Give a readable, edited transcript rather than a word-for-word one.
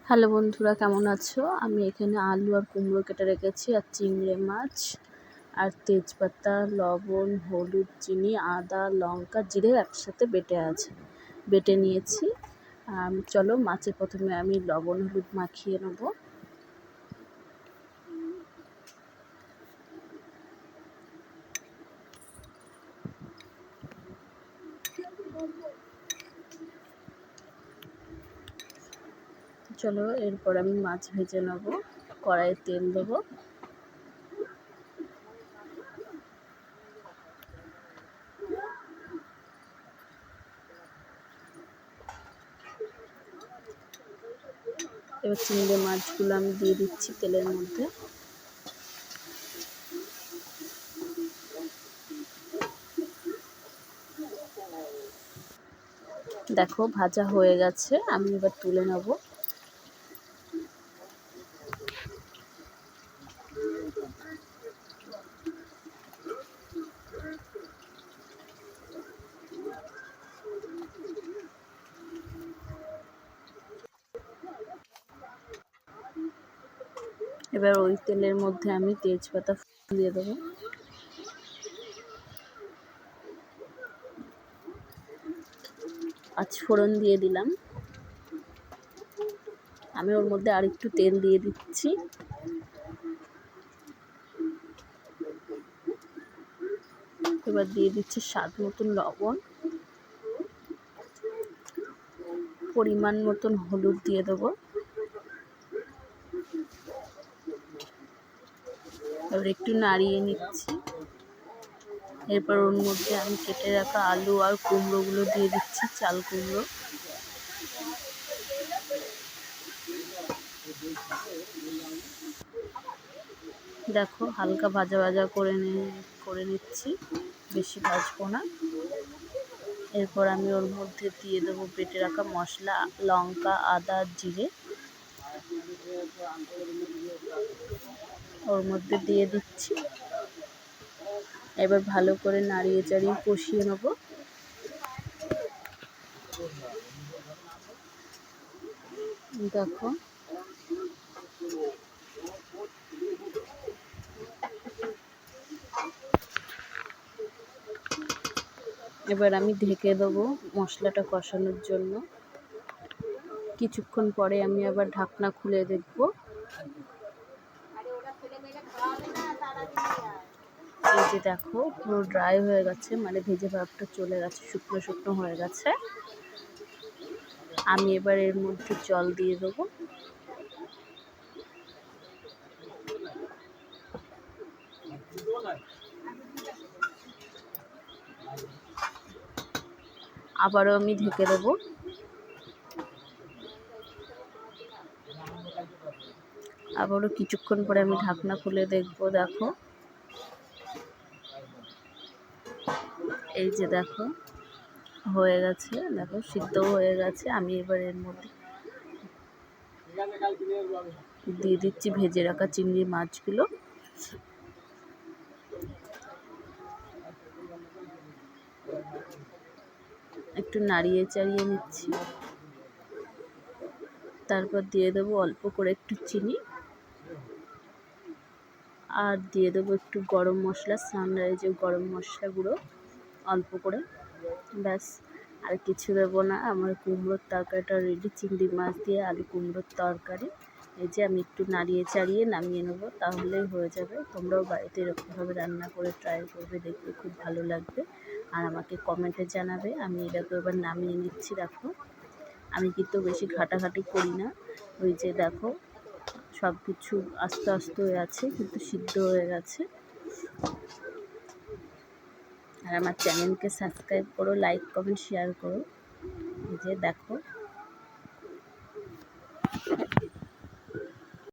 Hello বন্ধুরা, কেমন আছো? আমি এখানে আলু আর কুমড়ো কেটে রেখেছি, আর চিংড়ি মাছ, আর তেজপাতা, লবণ, হলুদ, চিনি, আদা, লঙ্কা, জিরে একসাথে বেটে নিয়েছি। চলো মাছে প্রথমে আমি লবণ হলুদ মাখিয়ে নেব। চলো এরপর আমি মাছ ভেজে নেব। কড়াইয়ে তেল দেবো। এবার চিংড়ি মাছগুলো আমি দিয়ে দিচ্ছি তেলের মধ্যে। দেখো ভাজা হয়ে গেছে, আমি এবার তুলে নেব। এবার ওই তেলের মধ্যে আমি তেজপাতা দিয়ে দেবো। পাঁচফোড়ন দিয়ে দিলাম। আমি ওর মধ্যে আর একটু তেল দিয়ে দিচ্ছি। এবার দিয়ে দিচ্ছি স্বাদ মতন লবণ, পরিমাণ মতন হলুদ দিয়ে দেবো। এবার একটু নাড়িয়ে নিচ্ছি। এরপর ওর মধ্যে আমি কেটে রাখা আলু আর কুমড়োগুলো দিয়ে দিচ্ছি, চাল কুমড়ো। দেখো হালকা ভাজা ভাজা করে নিচ্ছি, বেশি ভাজবো না। এরপর আমি ওর মধ্যে দিয়ে দেবো বেটে রাখা মশলা, লঙ্কা, আদা, জিরে। ওর মধ্যে দিয়ে দিচ্ছি। এবার ভালো করে নাড়িয়ে চাড়িয়ে কষিয়ে নেব। দেখো এবার আমি ঢেকে দেবো মশলাটা কষানোর জন্য। কিছুক্ষণ পরে আমি আবার ঢাকনা খুলে দেখব। এই যে দেখো পুরো ড্রাই হয়ে গেছে, মানে ভেজে ভাবটা চলে গেছে, শুকনো শুকনো হয়ে গেছে। আমি এবার এর মধ্যে জল দিয়ে দেবো। আবারও আমি ঢেকে দেবো। আবারও কিছুক্ষণ পরে আমি ঢাকনা খুলে দেখব। দেখো এই যে দেখো হয়ে গেছে, দেখো সিদ্ধ হয়ে গেছে। আমি এবার এর মধ্যে দিয়ে দিচ্ছি ভেজে রাখা চিংড়ি মাছগুলো। একটু নাড়িয়ে চাড়িয়ে নিচ্ছি। তারপর দিয়ে দেবো অল্প করে একটু চিনি, আর দিয়ে দেবো একটু গরম মশলা, সানরাইজের গরম মশলা গুঁড়ো অল্প করে। ব্যাস, আর কিছু দেবো না। আমার কুমড়োর তরকারিটা রেডি, চিংড়ি মাছ দিয়ে আলু কুমড়োর তরকারি। এই যে আমি একটু নাড়িয়ে চাড়িয়ে নামিয়ে নেবো, তাহলেই হয়ে যাবে। তোমরাও বাড়িতে এরকমভাবে রান্না করে ট্রাই করবে, দেখবে খুব ভালো লাগবে। আর আমাকে কমেন্টে জানাবে। আমি এটাকে এবার নামিয়ে নিচ্ছি। দেখো আমি কিন্তু বেশি ঘাটাঘাটি করি না। ওই যে দেখো সব কিছু আস্তে আস্তে হয়ে আছে, কিন্তু সিদ্ধ হয়ে গেছে। আর আমার চ্যানেলকে সাবস্ক্রাইব করো, লাইক কমেন্ট শেয়ার করো। এই যে দেখো